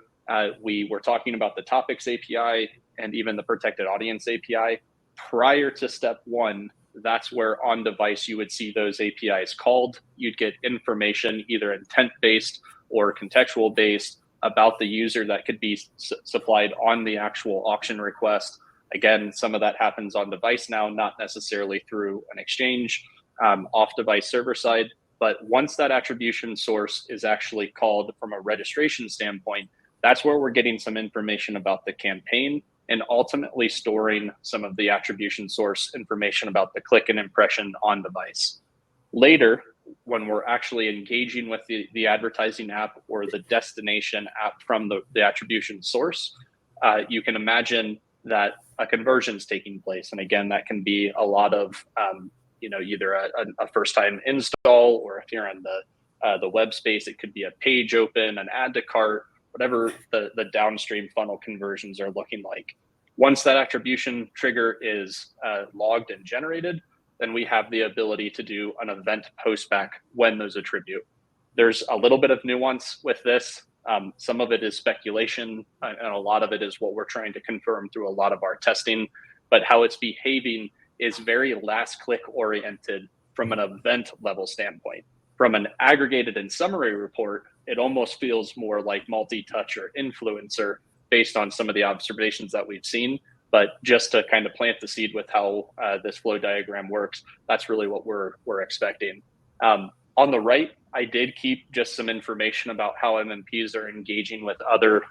we were talking about the topics API and even the protected audience API. Prior to step 1, that's where on device you would see those APIs called. You'd get information either intent-based or contextual-based about the user that could be supplied on the actual auction request. Again, some of that happens on device now, not necessarily through an exchange off device server side. But once that attribution source is actually called from a registration standpoint, that's where we're getting some information about the campaign and ultimately storing some of the attribution source information about the click and impression on device. Later, when we're actually engaging with the advertising app or the destination app from the attribution source, you can imagine that a conversion is taking place. And again, that can be a lot of, either a first-time install, or if you're in the web space, it could be a page open, an add to cart, whatever the downstream funnel conversions are looking like. Once that attribution trigger is logged and generated, then we have the ability to do an event postback when those attribute. There's a little bit of nuance with this. Some of it is speculation, and a lot of it is what we're trying to confirm through a lot of our testing. But how it's behaving is very last click oriented from an event level standpoint. From an aggregated and summary report, it almost feels more like multi-touch or influencer based on some of the observations that we've seen. But just to kind of plant the seed with how this flow diagram works, that's really what we're expecting. On the right, I did keep just some information about how MMPs are engaging with other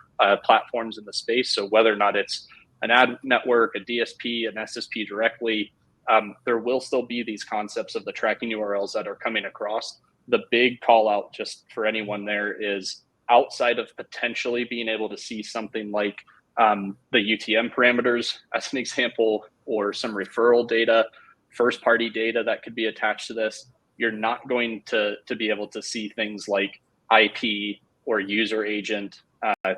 platforms in the space. So whether or not it's an ad network, a DSP, an SSP directly, there will still be these concepts of the tracking URLs that are coming across. The big call out just for anyone there is, outside of potentially being able to see something like the UTM parameters as an example, or some referral data, first party data that could be attached to this, you're not going to be able to see things like IP or user agent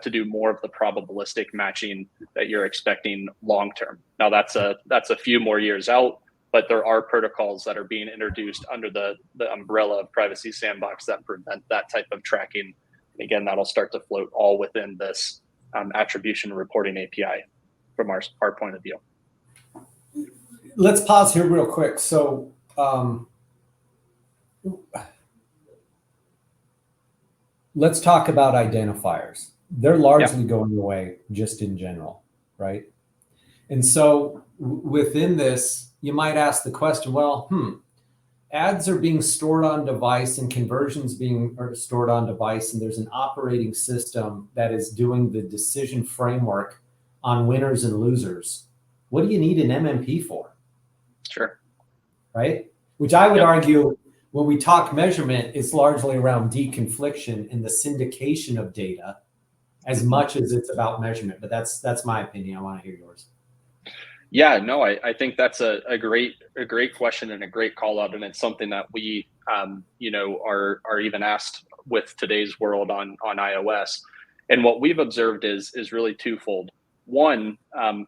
to do more of the probabilistic matching that you're expecting long term. Now that's a few more years out, but there are protocols that are being introduced under the umbrella of Privacy Sandbox that prevent that type of tracking. And again, that'll start to float all within this attribution reporting API from our point of view. Let's pause here real quick. So let's talk about identifiers. They're largely going away just in general, right? And so within this, you might ask the question, well, ads are being stored on device and conversions being stored on device, and there's an operating system that is doing the decision framework on winners and losers. What do you need an MMP for? Sure. Right? Which I would argue, when we talk measurement, it's largely around deconfliction and the syndication of data as much as it's about measurement. But that's my opinion. I want to hear yours. Yeah, no, I think that's a great question and a great call out, and it's something that we are even asked with today's world on iOS. And what we've observed is really twofold. One,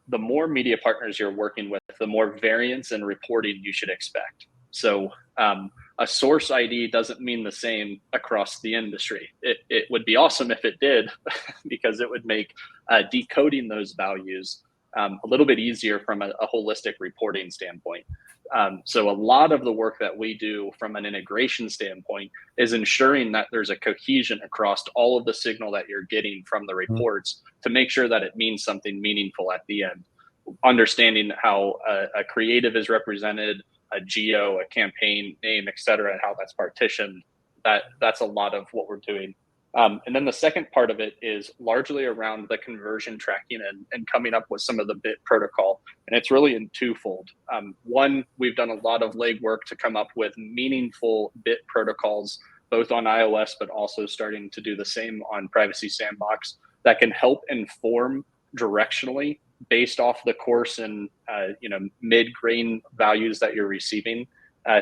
the more media partners you're working with, the more variance in reporting you should expect. So a source ID doesn't mean the same across the industry. It would be awesome if it did, because it would make decoding those values a little bit easier from a holistic reporting standpoint. So a lot of the work that we do from an integration standpoint is ensuring that there's a cohesion across all of the signal that you're getting from the reports to make sure that it means something meaningful at the end. Understanding how a creative is represented, a geo, a campaign name, et cetera, and how that's partitioned, that's a lot of what we're doing. And then the second part of it is largely around the conversion tracking and coming up with some of the bit protocol. And it's really in twofold. One, we've done a lot of legwork to come up with meaningful bit protocols, both on iOS, but also starting to do the same on Privacy Sandbox, that can help inform directionally based off the course and mid-grain values that you're receiving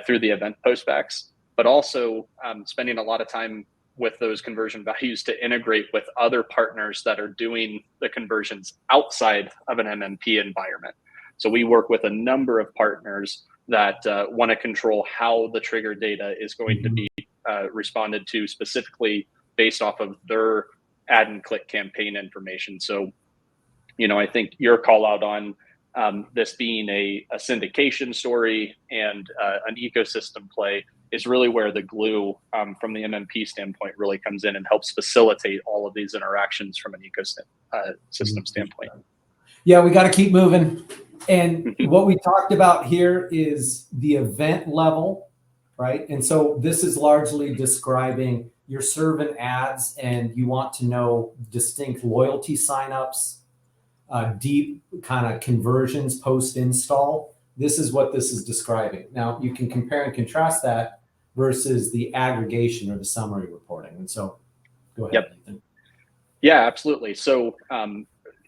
through the event postbacks, but also spending a lot of time with those conversion values to integrate with other partners that are doing the conversions outside of an MMP environment. So we work with a number of partners that want to control how the trigger data is going to be responded to specifically based off of their ad and click campaign information. So, I think your call out on this being a syndication story and an ecosystem play is really where the glue from the MMP standpoint really comes in and helps facilitate all of these interactions from an ecosystem standpoint. Yeah, we got to keep moving. And what we talked about here is the event level, right? And so this is largely describing you're serving ads and you want to know distinct loyalty signups, deep kind of conversions post-install. This is what this is describing. Now, you can compare and contrast that versus the aggregation or the summary reporting. And so go ahead, Yep. Nathan. Yeah, absolutely. So,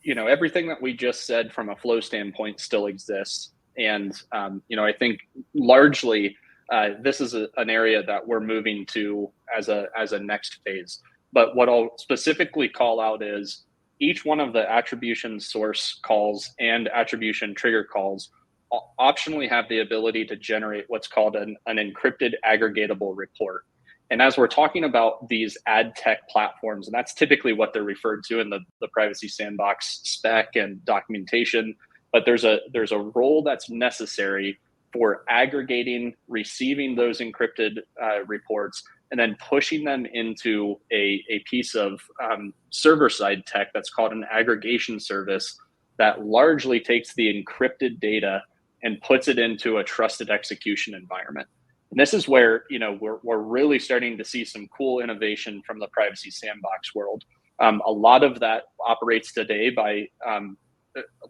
everything that we just said from a flow standpoint still exists. And, I think largely this is an area that we're moving to as a next phase. But what I'll specifically call out is each one of the attribution source calls and attribution trigger calls optionally have the ability to generate what's called an encrypted aggregatable report. And as we're talking about these ad tech platforms, and that's typically what they're referred to in the Privacy Sandbox spec and documentation, but there's a role that's necessary for aggregating, receiving those encrypted reports, and then pushing them into a piece of server-side tech that's called an aggregation service that largely takes the encrypted data and puts it into a trusted execution environment. And this is where we're really starting to see some cool innovation from the Privacy Sandbox world. A lot of that operates today by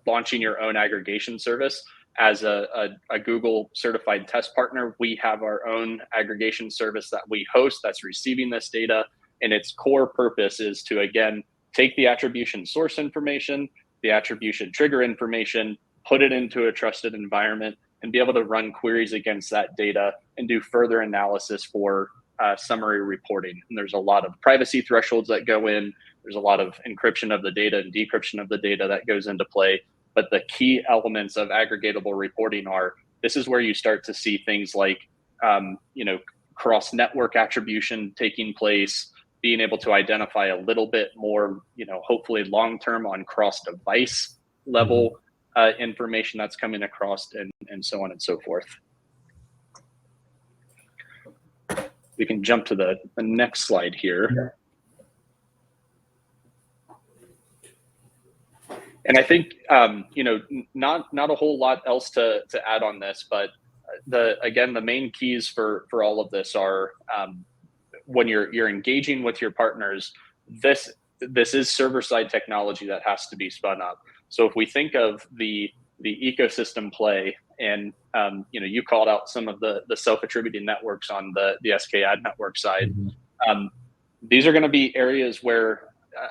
launching your own aggregation service. As a Google certified test partner, we have our own aggregation service that we host that's receiving this data. And its core purpose is to, again, take the attribution source information, the attribution trigger information, put it into a trusted environment, and be able to run queries against that data and do further analysis for summary reporting. And there's a lot of privacy thresholds that go in. There's a lot of encryption of the data and decryption of the data that goes into play. But the key elements of aggregatable reporting are, this is where you start to see things like, cross-network attribution taking place, being able to identify a little bit more, hopefully long-term on cross-device level information that's coming across, and so on and so forth. We can jump to the next slide here. Yeah. And I think, not a whole lot else to add on this, but the main keys for all of this are when you're engaging with your partners, this is server-side technology that has to be spun up. So if we think of the ecosystem play, and you called out some of the self-attributing networks on the SK ad network side, these are going to be areas where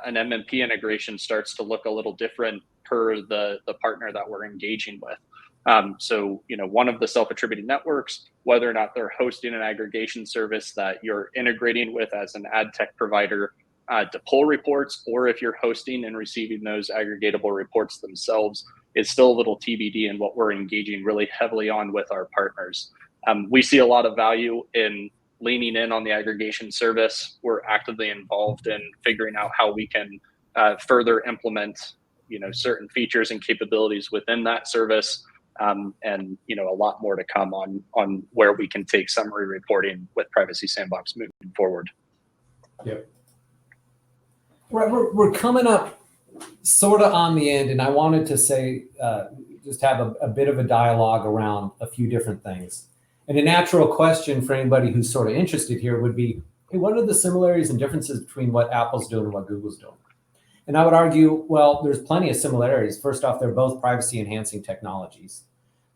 an MMP integration starts to look a little different per the partner that we're engaging with. So one of the self-attributing networks, whether or not they're hosting an aggregation service that you're integrating with as an ad tech provider to pull reports, or if you're hosting and receiving those aggregatable reports themselves, is still a little TBD in what we're engaging really heavily on with our partners. We see a lot of value in leaning in on the aggregation service. We're actively involved in figuring out how we can further implement, certain features and capabilities within that service, and a lot more to come on where we can take summary reporting with Privacy Sandbox moving forward. Yep. Right, we're coming up sort of on the end, and I wanted to say, just have a bit of a dialogue around a few different things. And a natural question for anybody who's sort of interested here would be, hey, what are the similarities and differences between what Apple's doing and what Google's doing? And I would argue, well, there's plenty of similarities. First off, they're both privacy enhancing technologies.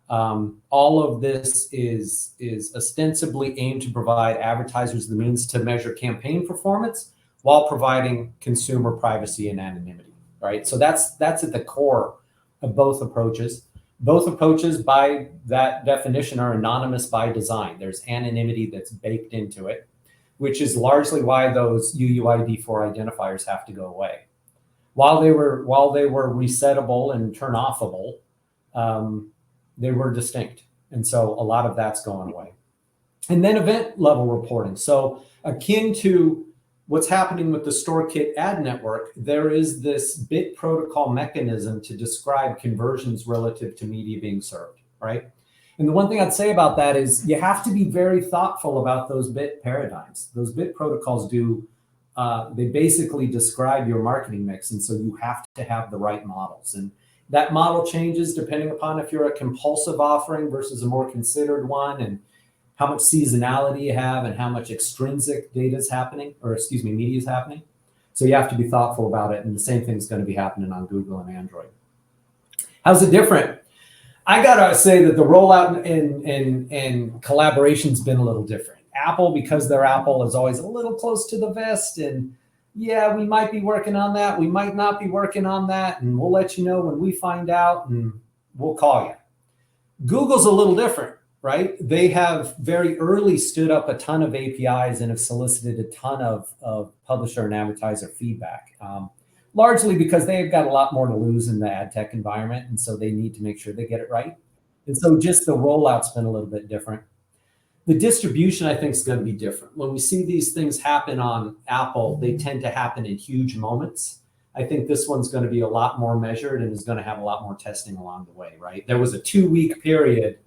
All of this is ostensibly aimed to provide advertisers the means to measure campaign performance while providing consumer privacy and anonymity, right? So that's at the core of both approaches. Both approaches, by that definition, are anonymous by design. There's anonymity that's baked into it, which is largely why those UUID4 identifiers have to go away. While they were resettable and turn offable, they were distinct. And so a lot of that's going away. And then event level reporting. So akin to what's happening with the StoreKit ad network, there is this bit protocol mechanism to describe conversions relative to media being served, right? And the one thing I'd say about that is you have to be very thoughtful about those bit paradigms. Those bit protocols they basically describe your marketing mix. And so you have to have the right models. And that model changes depending upon if you're a compulsive offering versus a more considered one, and how much seasonality you have and how much extrinsic data is happening, media is happening. So you have to be thoughtful about it. And the same thing is going to be happening on Google and Android. How's it different? I got to say that the rollout and collaboration's been a little different. Apple, because they're Apple, is always a little close to the vest. And yeah, we might be working on that. We might not be working on that. And we'll let you know when we find out, and we'll call you. Google's a little different, right? They have very early stood up a ton of APIs and have solicited a ton of publisher and advertiser feedback, largely because they've got a lot more to lose in the ad tech environment. And so they need to make sure they get it right. And so just the rollout's been a little bit different. The distribution, I think, is going to be different. When we see these things happen on Apple, they tend to happen in huge moments. I think this one's going to be a lot more measured and is going to have a lot more testing along the way, right? There was a 2-week period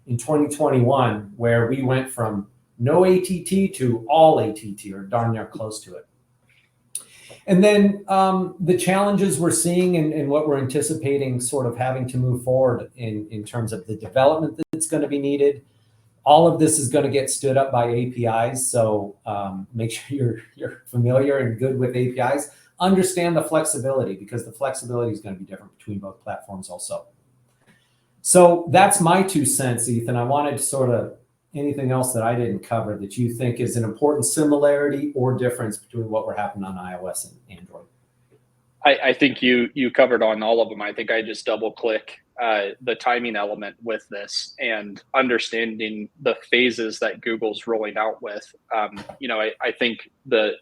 in 2021 where we went from no ATT to all ATT, or darn near close to it. And then the challenges we're seeing and what we're anticipating sort of having to move forward in terms of the development that's going to be needed. All of this is going to get stood up by APIs. So make sure you're familiar and good with APIs. Understand the flexibility, because the flexibility is going to be different between both platforms also. So that's my 2 cents, Ethan. I wanted to sort of, anything else that I didn't cover that you think is an important similarity or difference between what we're happening on iOS and Android? I think you covered on all of them. I think I just double click the timing element with this and understanding the phases that Google's rolling out with. I think the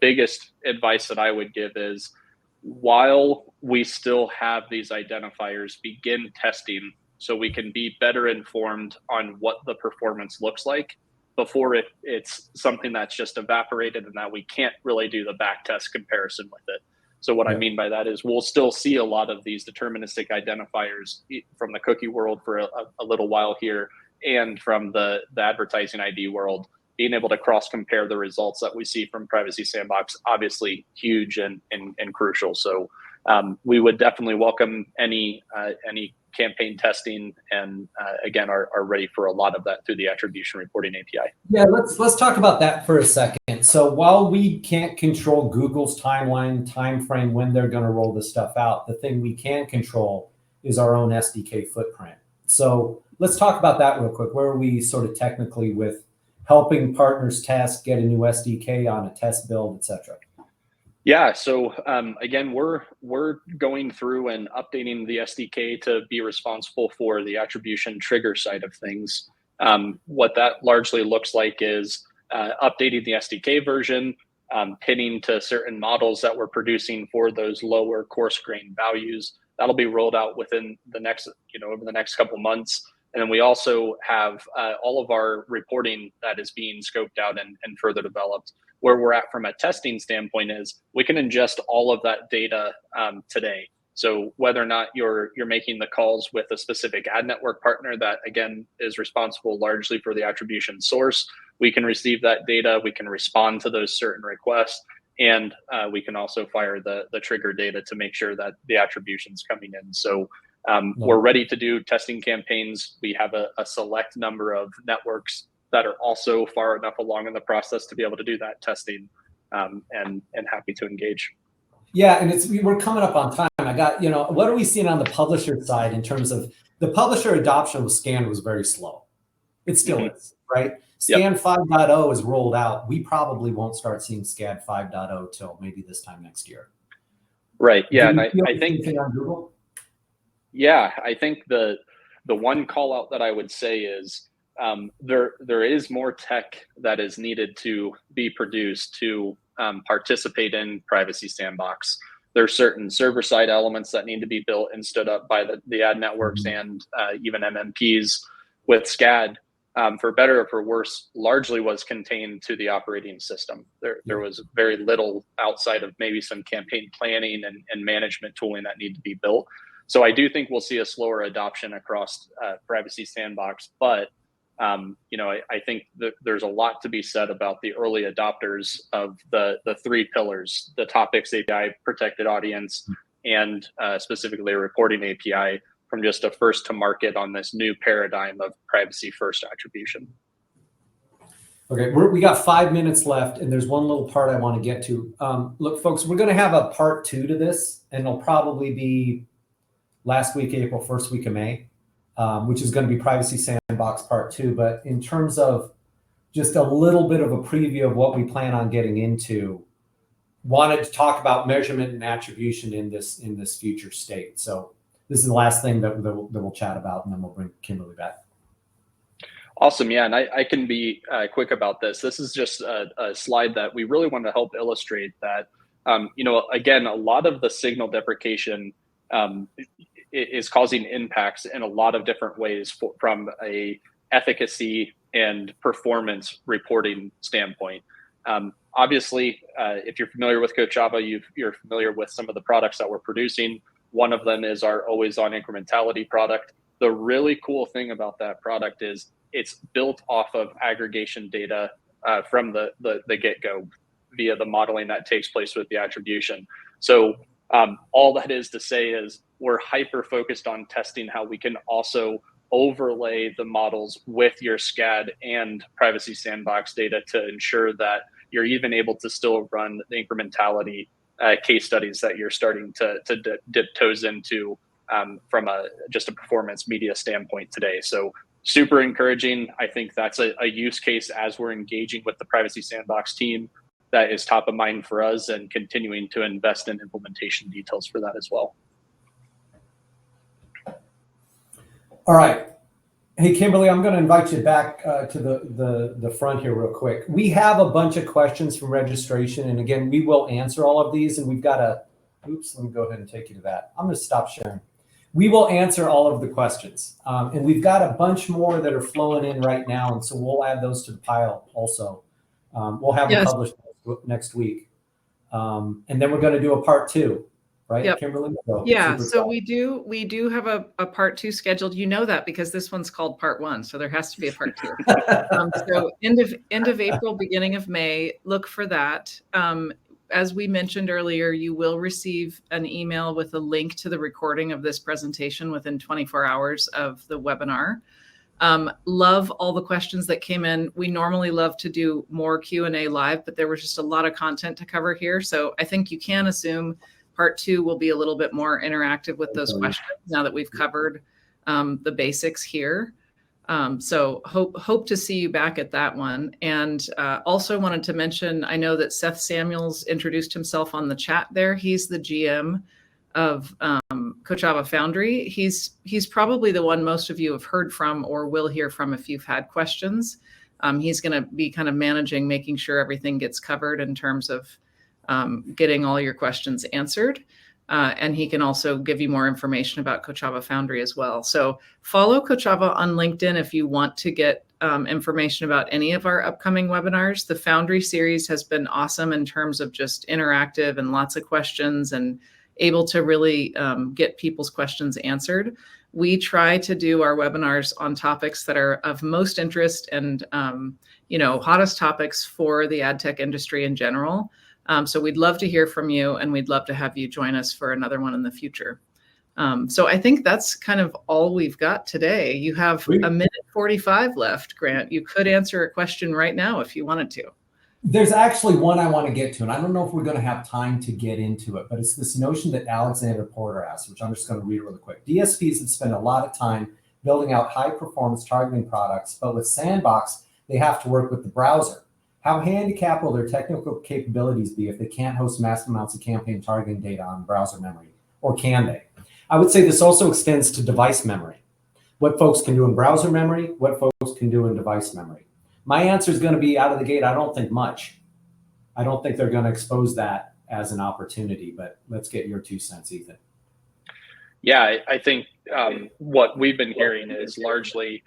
biggest advice that I would give is, while we still have these identifiers, begin testing so we can be better informed on what the performance looks like before it's something that's just evaporated and that we can't really do the back test comparison with it. So what I mean by that is we'll still see a lot of these deterministic identifiers from the cookie world for a little while here, and from the advertising ID world. Being able to cross compare the results that we see from Privacy Sandbox, obviously huge and crucial. So we would definitely welcome any campaign testing, and again are ready for a lot of that through the attribution reporting API. Yeah, let's talk about that for a second. So while we can't control Google's time frame when they're going to roll this stuff out, the thing we can control is our own SDK footprint. So let's talk about that real quick. Where are we sort of technically with helping partners test, get a new SDK on a test build, et cetera? Yeah, so again, we're going through and updating the SDK to be responsible for the attribution trigger side of things. What that largely looks like is updating the SDK version, pinning to certain models that we're producing for those lower coarse grain values. That'll be rolled out within the next, over the next couple months. And then we also have all of our reporting that is being scoped out and further developed. Where we're at from a testing standpoint is we can ingest all of that data today. So whether or not you're making the calls with a specific ad network partner that, again, is responsible largely for the attribution source, we can receive that data, we can respond to those certain requests, and we can also fire the trigger data to make sure that the attribution's coming in. So we're ready to do testing campaigns. We have a select number of networks that are also far enough along in the process to be able to do that testing, and happy to engage. Yeah, and we're coming up on time. I got, what are we seeing on the publisher side in terms of the publisher adoption with Scan was very slow. It still is, right? Scan 5.0 is rolled out. We probably won't start seeing Scan 5.0 till maybe this time next year. Right. Yeah, and I think on Google. Yeah, I think the one call out that I would say is there is more tech that is needed to be produced to participate in Privacy Sandbox. There are certain server-side elements that need to be built and stood up by the ad networks and even MMPs with SCAD. For better or for worse, largely was contained to the operating system. There was very little outside of maybe some campaign planning and management tooling that need to be built. So I do think we'll see a slower adoption across Privacy Sandbox, but I think that there's a lot to be said about the early adopters of the 3 pillars: the topics API, protected audience, and specifically a reporting API, from just a first to market on this new paradigm of privacy first attribution. Okay, we got 5 minutes left, and there's one little part I want to get to. Look, folks, we're going to have a part 2 to this, and it'll probably be last week, April, first week of May, which is going to be Privacy Sandbox part 2. But in terms of just a little bit of a preview of what we plan on getting into. Wanted to talk about measurement and attribution in this future state. So this is the last thing that we'll chat about, and then we'll bring Kimberly back. Awesome. Yeah. And I can be quick about this. This is just a slide that we really want to help illustrate that, again, a lot of the signal deprecation is causing impacts in a lot of different ways from a efficacy and performance reporting standpoint. Obviously, if you're familiar with Coachava, you're familiar with some of the products that we're producing. One of them is our always on incrementality product. The really cool thing about that product is it's built off of aggregation data from the get-go via the modeling that takes place with the attribution. So all that is to say is we're hyper focused on testing how we can also overlay the models with your SCAD and Privacy Sandbox data to ensure that you're even able to still run the incrementality case studies that you're starting to dip toes into from just a performance media standpoint today. So super encouraging. I think that's a use case as we're engaging with the Privacy Sandbox team that is top of mind for us, and continuing to invest in implementation details for that as well. All right. Hey, Kimberly, I'm going to invite you back to the front here real quick. We have a bunch of questions from registration. And again, we will answer all of these. And we've got oops, let me go ahead and take you to that. I'm going to stop sharing. We will answer all of the questions. And we've got a bunch more that are flowing in right now. And so we'll add those to the pile also. We'll have them published next week. And then we're going to do a part 2. Right, yep. Kimberly? So we do have a part 2 scheduled. You know that because this one's called part 1, so there has to be a part 2. So end of April, beginning of May, look for that. As we mentioned earlier, you will receive an email with a link to the recording of this presentation within 24 hours of the webinar. Love all the questions that came in. We normally love to do more Q&A live, but there was just a lot of content to cover here. So I think you can assume part 2 will be a little bit more interactive with those questions now that we've covered the basics here. So hope to see you back at that one. And also wanted to mention, I know that Seth Samuels introduced himself on the chat there. He's the GM of Coachava Foundry. He's probably the one most of you have heard from or will hear from if you've had questions. He's going to be kind of managing, making sure everything gets covered in terms of getting all your questions answered. And he can also give you more information about Coachava Foundry as well. So follow Coachava on LinkedIn if you want to get information about any of our upcoming webinars. The Foundry series has been awesome in terms of just interactive and lots of questions and able to really get people's questions answered. We try to do our webinars on topics that are of most interest and hottest topics for the ad tech industry in general. So we'd love to hear from you, and we'd love to have you join us for another one in the future. So I think that's kind of all we've got today. You have a minute 45 left, Grant. You could answer a question right now if you wanted to. There's actually one I want to get to, and I don't know if we're going to have time to get into it, but it's this notion that Alexander Porter asked, which I'm just going to read really quick. DSPs have spent a lot of time building out high-performance targeting products, but with Sandbox, they have to work with the browser. How handicapped will their technical capabilities be if they can't host massive amounts of campaign targeting data on browser memory, or can they? I would say this also extends to device memory. What folks can do in browser memory, what folks can do in device memory. My answer is going to be out of the gate, I don't think much. I don't think they're going to expose that as an opportunity, but let's get your 2 cents, Ethan. Yeah, I think what we've been hearing is largely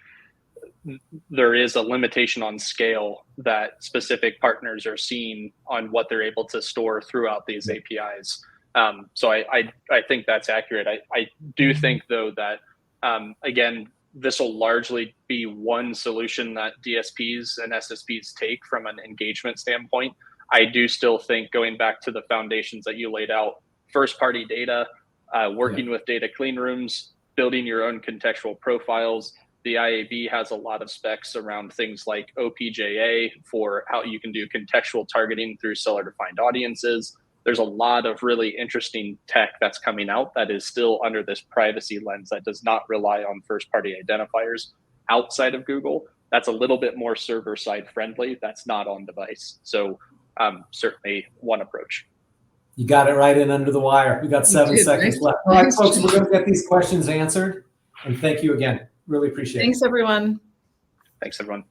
there is a limitation on scale that specific partners are seeing on what they're able to store throughout these APIs. So I think that's accurate. I do think, though, that, again, this will largely be one solution that DSPs and SSPs take from an engagement standpoint. I do still think, going back to the foundations that you laid out, first-party data, working with data clean rooms, building your own contextual profiles. The IAB has a lot of specs around things like OPJA for how you can do contextual targeting through seller-defined audiences. There's a lot of really interesting tech that's coming out that is still under this privacy lens that does not rely on first-party identifiers outside of Google that's a little bit more server side friendly. That's not on device. So certainly one approach. You got it right in under the wire. We got 7 seconds left. All right, folks, we're going to get these questions answered. And thank you again. Really appreciate it. Thanks, everyone. Thanks, everyone.